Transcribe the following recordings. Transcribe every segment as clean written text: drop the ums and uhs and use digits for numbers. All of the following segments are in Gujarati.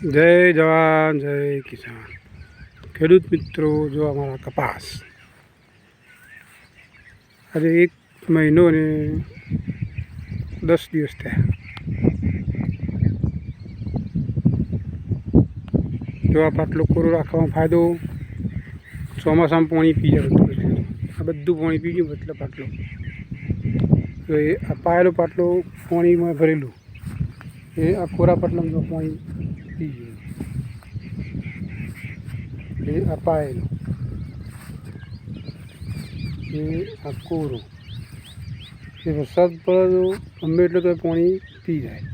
જય જવાન જય કિસાન ખેડૂત મિત્રો, જો અમારા કપાસ આજે 1 મહિનો ને 10 દિવસ થયા। જો આ પાટલો કોરો રાખવામાં ફાયદો, ચોમાસામાં પાણી પી જાય બધું, આ બધું પાણી પી ગયું એટલે પાટલો તો એ આ પાયેલો પાટલો પાણીમાં ભરેલું, એ આ કોરા પાટલામાં પાણી પી ગયું, એ આ પાયેલો, એ આ કોરો, એ વરસાદ પડે તો ગમે એટલે તો પાણી પી જાય,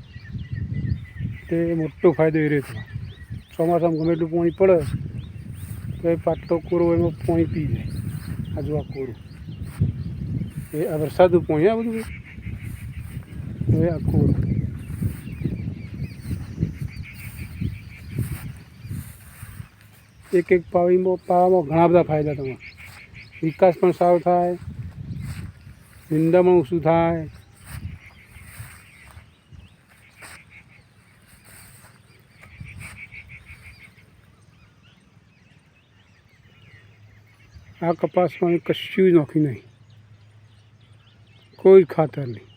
તે મોટો ફાયદો એ રહ્યો। ચોમાસામાં ગમે એટલું પાણી પડે તો એ પાટલો કોરો એમાં પાણી પી જાય। આ જો આ કોરું, એ આ વરસાદનું પાણી, આ બધું એ આ કોરું, એક પાવામાં ઘણા બધા ફાયદા તમારા, વિકાસ પણ સારો થાય, નિંદામણ ઓછું થાય, આ કપાસમાં કશું નાખ્યું નહીં, કોઈ ખાતર નહીં,